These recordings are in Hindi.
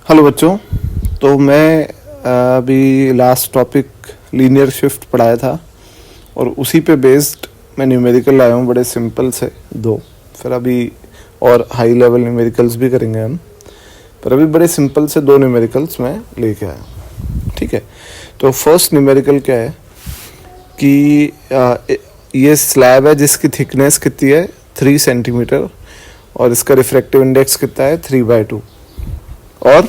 हेलो बच्चों। तो मैं अभी लास्ट टॉपिक लीनियर शिफ्ट पढ़ाया था और उसी पे बेस्ड मैं न्यूमेरिकल लाया हूँ, बड़े सिंपल से दो। फिर अभी और हाई लेवल न्यूमेरिकल्स भी करेंगे हम, पर अभी बड़े सिंपल से दो न्यूमेरिकल्स मैं लेके आया हूँ। ठीक है, तो फर्स्ट न्यूमेरिकल क्या है कि ये स्लैब है जिसकी थिकनेस कितनी है 3 सेंटीमीटर और इसका रिफ्रैक्टिव इंडेक्स कितना है 3/2 और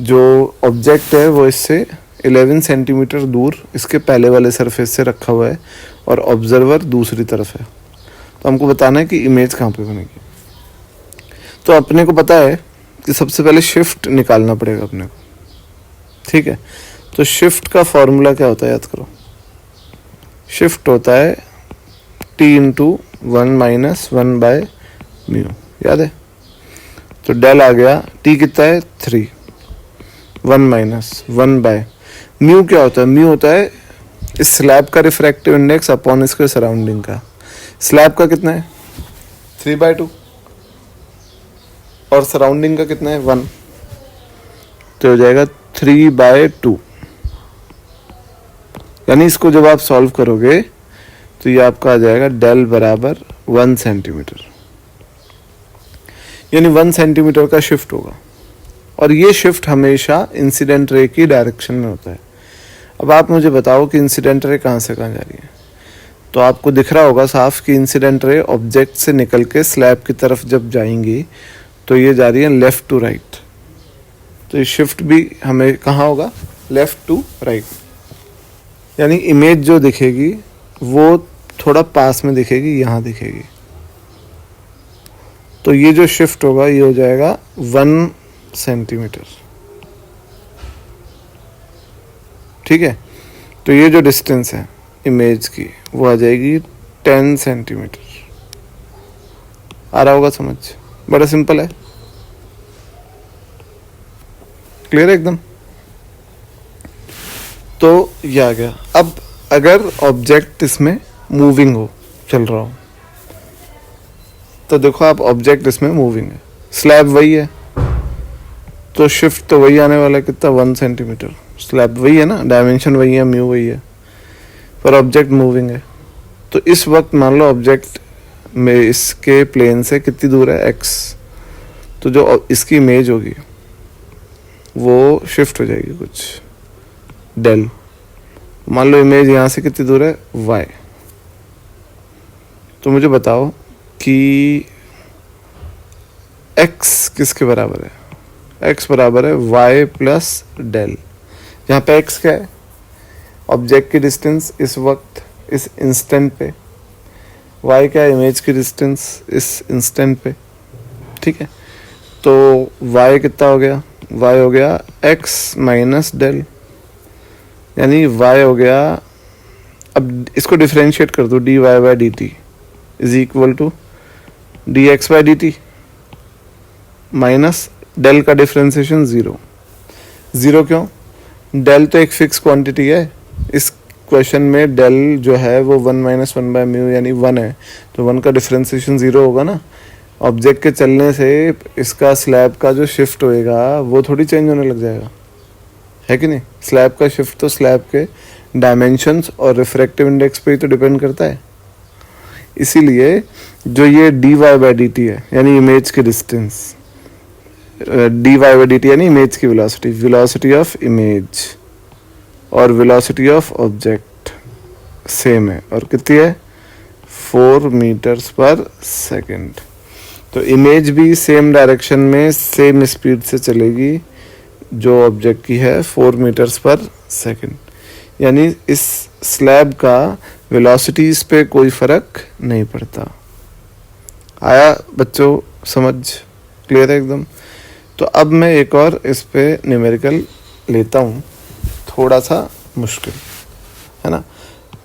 जो ऑब्जेक्ट है वो इससे 11 सेंटीमीटर दूर इसके पहले वाले सरफेस से रखा हुआ है और ऑब्जर्वर दूसरी तरफ है। तो हमको बताना है कि इमेज कहाँ पे बनेगी। तो अपने को पता है कि सबसे पहले शिफ्ट निकालना पड़ेगा अपने को। ठीक है, तो शिफ्ट का फॉर्मूला क्या होता है याद करो। शिफ्ट होता है T/1 - 1/μ, याद है। तो डेल आ गया, टी कितना है 3, 1 - 1/म्यू क्या होता है। म्यू होता है इस स्लैब का रिफ्रैक्टिव इंडेक्स अपॉन इसके सराउंडिंग का। स्लैब का कितना है 3/2 और सराउंडिंग का कितना है 1, तो हो जाएगा 3/2। यानी इसको जब आप सॉल्व करोगे तो ये आपका आ जाएगा डेल बराबर 1 सेंटीमीटर, यानी 1 सेंटीमीटर का शिफ्ट होगा। और ये शिफ्ट हमेशा इंसिडेंट रे की डायरेक्शन में होता है। अब आप मुझे बताओ कि इंसिडेंट रे कहाँ से कहाँ जा रही है। तो आपको दिख रहा होगा साफ कि इंसिडेंट रे ऑब्जेक्ट से निकल के स्लैब की तरफ जब जाएंगी तो ये जा रही है लेफ्ट टू राइट। तो ये शिफ्ट भी हमें कहाँ होगा, लेफ्ट टू राइट। यानी इमेज जो दिखेगी वो थोड़ा पास में दिखेगी, यहाँ दिखेगी। तो ये जो शिफ्ट होगा ये हो जाएगा 1 सेंटीमीटर। ठीक है, तो ये जो डिस्टेंस है इमेज की वो आ जाएगी 10 सेंटीमीटर। आ रहा होगा समझ, बड़ा सिंपल है, क्लियर है एकदम। तो ये आ गया। अब अगर ऑब्जेक्ट इसमें मूविंग हो, चल रहा हो, तो देखो आप ऑब्जेक्ट इसमें मूविंग है, स्लैब वही है तो शिफ्ट तो वही आने वाला है, कितना 1 सेंटीमीटर। स्लैब वही है ना, डायमेंशन वही है, म्यू वही है, पर ऑब्जेक्ट मूविंग है। तो इस वक्त मान लो ऑब्जेक्ट में इसके प्लेन से कितनी दूर है x, तो जो इसकी इमेज होगी वो शिफ्ट हो जाएगी कुछ डेल। मान लो इमेज यहाँ से कितनी दूर है y। तो मुझे बताओ कि x किसके बराबर है। x बराबर है y प्लस डेल। यहाँ पे x क्या है, ऑब्जेक्ट की डिस्टेंस इस वक्त इस इंस्टेंट पे। y क्या है, इमेज की डिस्टेंस इस इंस्टेंट पे। ठीक है, तो y कितना हो गया, y हो गया x माइनस डेल, यानी y हो गया। अब इसको डिफरेंशिएट कर दो, dy/dt is equal to dx/dt minus del का डिफरेंशिएशन 0 क्यों, डेल तो एक फिक्स क्वांटिटी है। इस क्वेश्चन में डेल जो है वो 1 - 1/μ यानी 1 है, तो 1 का डिफरेंशिएशन 0 होगा ना। ऑब्जेक्ट के चलने से इसका स्लैब का जो शिफ्ट होएगा वो थोड़ी चेंज होने लग जाएगा, है कि नहीं। स्लैब का शिफ्ट तो स्लैब के डायमेंशंस और रिफ्रैक्टिव इंडेक्स पे ही तो डिपेंड करता है। इसीलिए जो ये dy/dt है यानी इमेज की डिस्टेंस, dy/dt यानी इमेज की वेलोसिटी, वेलोसिटी ऑफ इमेज और वेलोसिटी ऑफ ऑब्जेक्ट सेम है, और कितनी है 4 मीटर्स पर सेकेंड। तो इमेज भी सेम डायरेक्शन में सेम स्पीड से चलेगी जो ऑब्जेक्ट की है 4 मीटर्स पर सेकेंड। यानी इस स्लैब का वेलोसिटीज पे कोई फर्क नहीं पड़ता। आया बच्चों समझ, क्लियर है एकदम। तो अब मैं एक और इस पे न्यूमेरिकल लेता हूँ, थोड़ा सा मुश्किल है ना।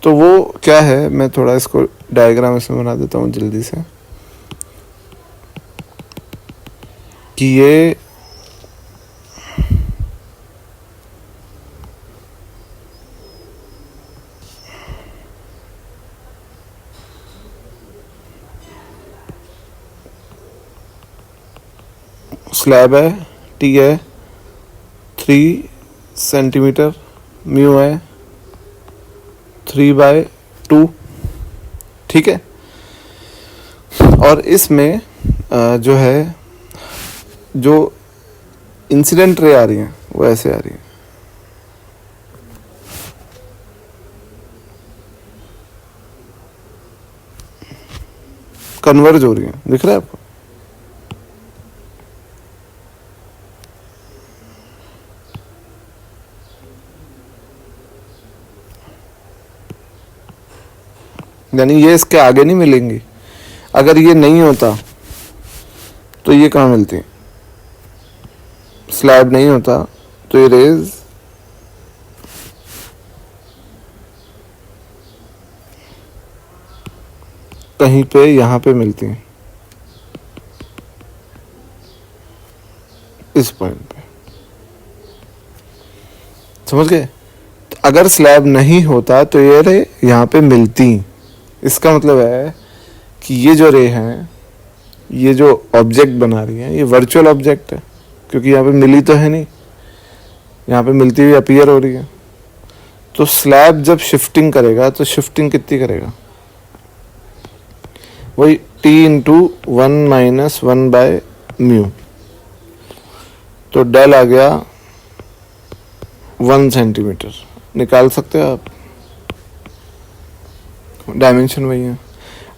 तो वो क्या है, मैं थोड़ा इसको डायग्राम इसमें बना देता हूँ जल्दी से कि ये स्लैब है, टी है, 3 सेंटीमीटर, म्यू है 3/2, ठीक है। और इसमें जो है जो इंसिडेंट रे आ रही हैं वो ऐसे आ रही है, कन्वर्ज हो रही है, दिख रहा है आपको? यानी ये इसके आगे नहीं मिलेंगी। अगर ये नहीं होता तो ये कहाँ मिलती है? स्लैब नहीं होता तो ये रेज कहीं पे यहाँ पे मिलती हैं, इस पॉइंट पे, समझ गए? तो अगर स्लैब नहीं होता तो ये रे यहाँ पे मिलती। इसका मतलब है कि ये जो रे हैं, ये जो ऑब्जेक्ट बना रही है, ये वर्चुअल ऑब्जेक्ट है, क्योंकि यहाँ पे मिली तो है नहीं, यहाँ पे मिलती हुई अपीयर हो रही है। तो स्लैब जब शिफ्टिंग करेगा तो शिफ्टिंग कितनी करेगा? वही T इंटू 1-1/μ। तो डेल आ गया 1 सेंटीमीटर। निकाल सकते हो आप, डायमेंशन वही है।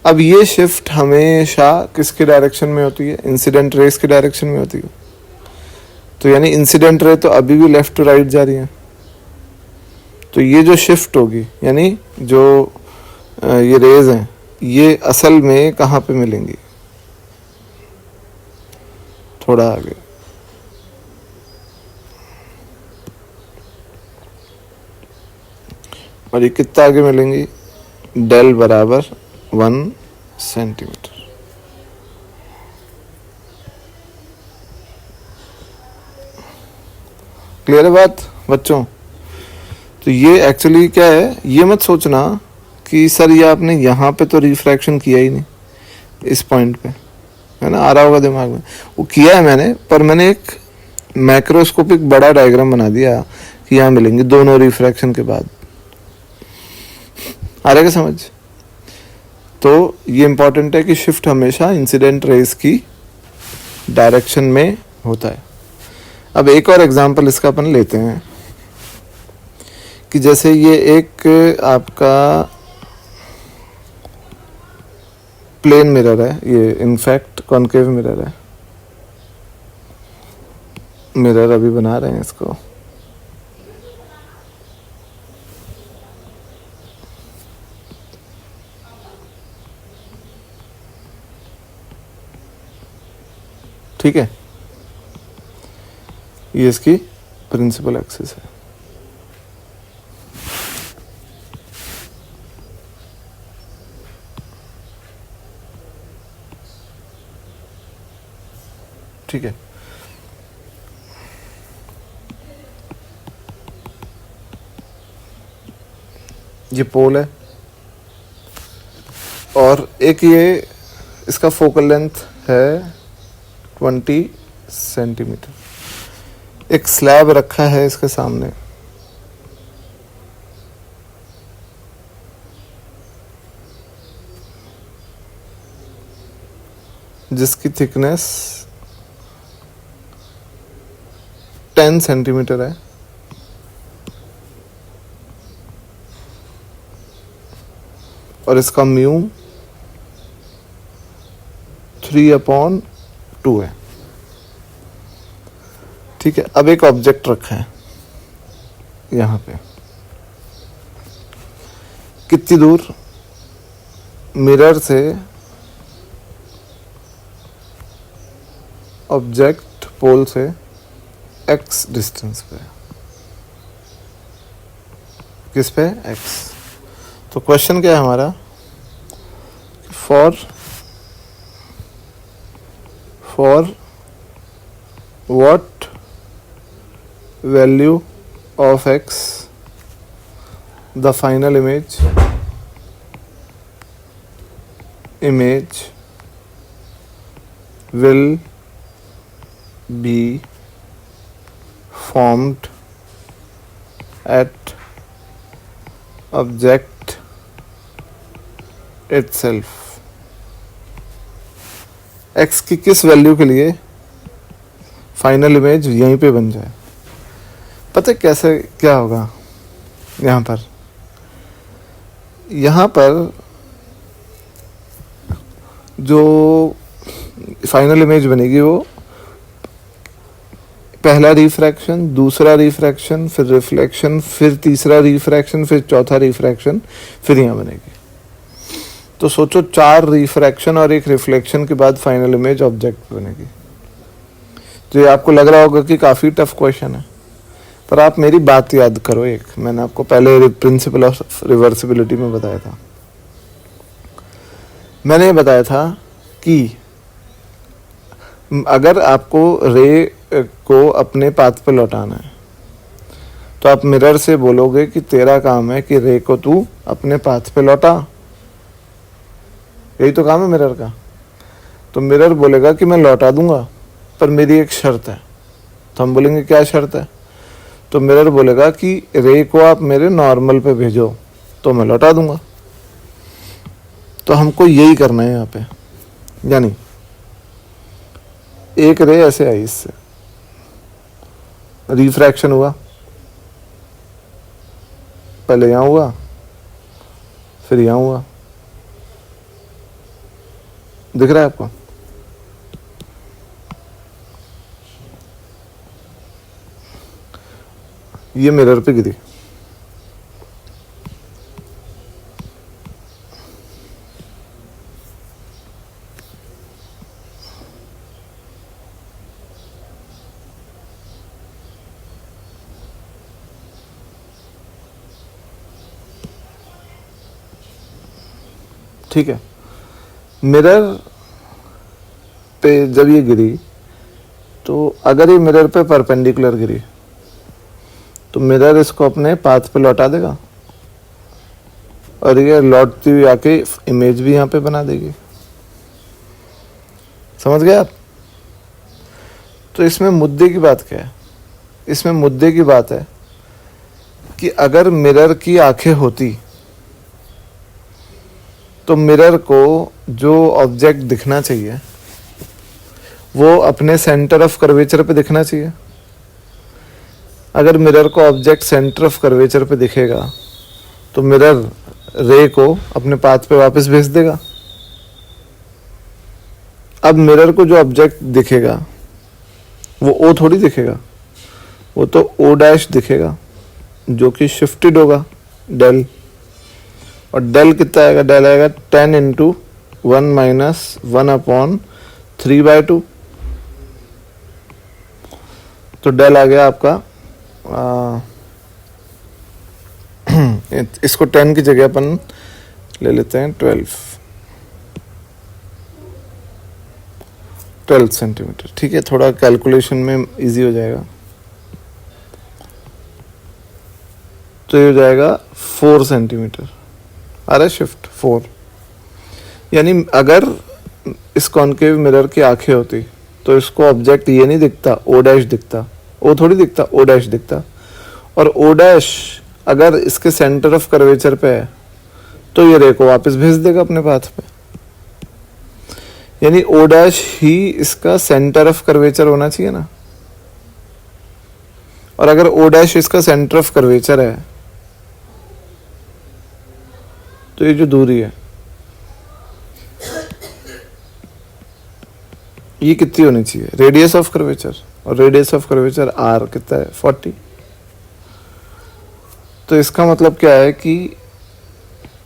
अब ये शिफ्ट हमेशा किसके डायरेक्शन में होती है? इंसिडेंट रेस की डायरेक्शन में होती है। तो यानी इंसिडेंट रे तो अभी भी लेफ्ट टू राइट जा रही है। तो ये जो शिफ्ट होगी, यानी जो ये रेज हैं, ये असल में कहाँ पे मिलेंगी? थोड़ा आगे। और ये कितना आगे मिलेंगी? डेल बराबर 1 सेंटीमीटर। क्लियर है बात बच्चों? तो ये एक्चुअली क्या है, ये मत सोचना कि सर ये आपने यहाँ पे तो रिफ्रैक्शन किया ही नहीं, इस पॉइंट पे, है ना? आ रहा होगा दिमाग में, वो किया है मैंने, पर मैंने एक मैक्रोस्कोपिक बड़ा डायग्राम बना दिया कि यहाँ मिलेंगे दोनों रिफ्रैक्शन के बाद। आ रहा है समझ? तो ये इंपॉर्टेंट है कि शिफ्ट हमेशा इंसिडेंट रेस की डायरेक्शन में होता है। अब एक और एग्जांपल इसका अपन लेते हैं कि जैसे ये एक आपका प्लेन मिरर है, ये इनफैक्ट कॉनकेव मिरर है। मिरर अभी बना रहे हैं इसको। ठीक है, ये इसकी प्रिंसिपल एक्सिस है। ठीक है, ये पोल है और एक ये इसका फोकल लेंथ है 20 सेंटीमीटर। एक स्लैब रखा है इसके सामने, जिसकी थिकनेस 10 सेंटीमीटर है। और इसका म्यू 3/2 है। ठीक है, अब एक ऑब्जेक्ट रखा है यहाँ पे, कितनी दूर? मिरर से ऑब्जेक्ट पोल से x डिस्टेंस पे। किस पे? x। तो क्वेश्चन क्या है हमारा? For what value of x the final image will be formed at object itself. x की किस वैल्यू के लिए फाइनल इमेज यहीं पे बन जाए. पता है कैसे क्या होगा. यहाँ पर जो फाइनल इमेज बनेगी वो पहला रिफ्रैक्शन, दूसरा रिफ्रैक्शन, फिर रिफ्लेक्शन, फिर तीसरा रिफ्रैक्शन, फिर चौथा रिफ्रैक्शन, फिर यहाँ बनेगी. तो सोचो 4 रिफ्रैक्शन और एक रिफ्लेक्शन के बाद फाइनल इमेज ऑब्जेक्ट बनेगी. तो ये आपको लग रहा होगा कि काफ़ी टफ क्वेश्चन है, पर आप मेरी बात याद करो. एक मैंने आपको पहले प्रिंसिपल ऑफ रिवर्सिबिलिटी में बताया था. मैंने ये बताया था कि अगर आपको रे को अपने पाथ पे लौटाना है तो आप मिरर से बोलोगे कि तेरा काम है कि रे को तू अपने पाथ पे लौटा. यही तो काम है मिरर का. तो मिरर बोलेगा कि मैं लौटा दूंगा, पर मेरी एक शर्त है. तो हम बोलेंगे क्या शर्त है. तो मिरर बोलेगा कि रे को आप मेरे नॉर्मल पे भेजो तो मैं लौटा दूंगा. तो हमको यही करना है यहाँ पे. यानी एक रे ऐसे आई, इससे रिफ्रैक्शन हुआ, पहले यहाँ हुआ, फिर यहाँ हुआ. दिख रहा है आपको. ये मिरर पे गिरी. ठीक है. मिरर पे जब ये गिरी तो अगर ये मिरर पे परपेंडिकुलर गिरी तो मिरर इसको अपने पाथ पे लौटा देगा और ये लौटती हुई आके इमेज भी यहाँ पे बना देगी. समझ गए आप. तो इसमें मुद्दे की बात क्या है. इसमें मुद्दे की बात है कि अगर मिरर की आंखें होती तो मिरर को जो ऑब्जेक्ट दिखना चाहिए वो अपने सेंटर ऑफ कर्वेचर पे दिखना चाहिए. अगर मिरर को ऑब्जेक्ट सेंटर ऑफ कर्वेचर पे दिखेगा तो मिरर रे को अपने पाथ पे वापस भेज देगा. अब मिरर को जो ऑब्जेक्ट दिखेगा वो ओ थोड़ी दिखेगा, वो तो ओ डैश दिखेगा जो कि शिफ्टेड होगा डेल. और डेल कितना आएगा. डेल आएगा 10 इंटू 1 माइनस 1/3/2. तो डेल आ गया आपका इसको 10 की जगह अपन ले लेते हैं 12 सेंटीमीटर. ठीक है, थोड़ा कैलकुलेशन में इजी हो जाएगा. तो ये हो जाएगा 4 सेंटीमीटर. अरे शिफ्ट 4. यानी अगर इस कॉनकेव मिरर की आंखें होती तो इसको ऑब्जेक्ट ये नहीं दिखता, ओ डैश दिखता. ओ थोड़ी दिखता, ओ डैश दिखता. और ओ डैश अगर इसके सेंटर ऑफ कर्वेचर पे है तो ये रे को वापस भेज देगा अपने पाथ पे. यानी ओ डैश ही इसका सेंटर ऑफ कर्वेचर होना चाहिए ना. और अगर ओ डैश इसका सेंटर ऑफ कर्वेचर है तो ये जो दूरी है ये कितनी होनी चाहिए. रेडियस ऑफ कर्वेचर, और रेडियस ऑफ कर्वेचर आर कितना है 40. तो इसका मतलब क्या है कि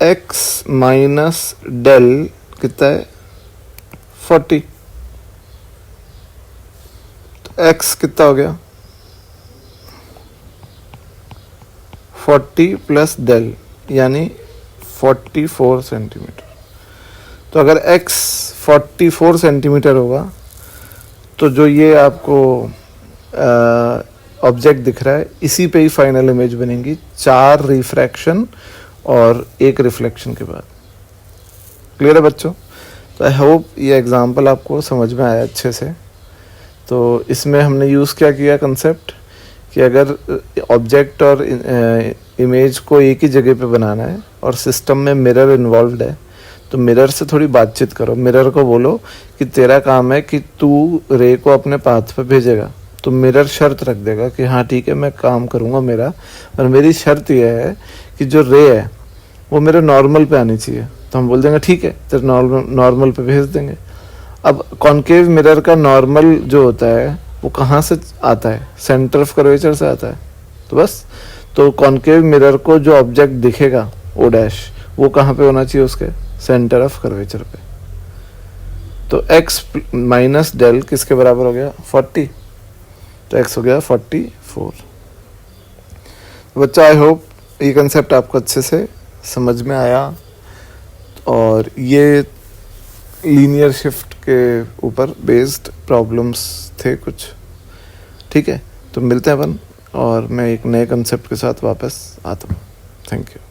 x माइनस डेल कितना है 40. तो x कितना हो गया 40 प्लस डेल यानी 44 सेंटीमीटर. तो अगर x 44 सेंटीमीटर होगा तो जो ये आपको ऑब्जेक्ट दिख रहा है इसी पे ही फाइनल इमेज बनेगी 4 रिफ्रैक्शन और 1 रिफ्लेक्शन के बाद. क्लियर है बच्चों. तो आई होप ये एग्जांपल आपको समझ में आया अच्छे से. तो इसमें हमने यूज़ क्या किया कंसेप्ट कि अगर ऑब्जेक्ट और इमेज को एक ही जगह पे बनाना है और सिस्टम में मिरर इन्वॉल्व्ड है, तो मिरर से थोड़ी बातचीत करो। मिरर को बोलो कि तेरा काम है कि तू रे को अपने पाथ पे भेजेगा, तो मिरर शर्त रख देगा कि हाँ ठीक है मैं काम करूँगा मेरा, और मेरी शर्त यह है कि जो रे है वो मेरे नॉर्मल पे आनी चाहिए। तो हम बोल देंगे ठीक है, तेरे नॉर्मल पे भेज देंगे। अब कॉन्केव मिरर का नॉर्मल जो होता है वो कहाँ से आता है? सेंटर ऑफ कर्वेचर से आता है। तो बस, तो कॉन्केव मिरर को जो ऑब्जेक्ट दिखेगा ओ डैश, वो कहाँ पे होना चाहिए? उसके सेंटर ऑफ कर्वेचर पे। तो x माइनस डेल किसके बराबर हो गया? 40। तो x हो गया 44। बच्चा आई होप ये कंसेप्ट आपको अच्छे से समझ में आया, और ये लीनियर शिफ्ट के ऊपर बेस्ड प्रॉब्लम्स थे कुछ। ठीक है, तो मिलते हैं अपन, और मैं एक नए कंसेप्ट के साथ वापस आता हूँ। Thank you.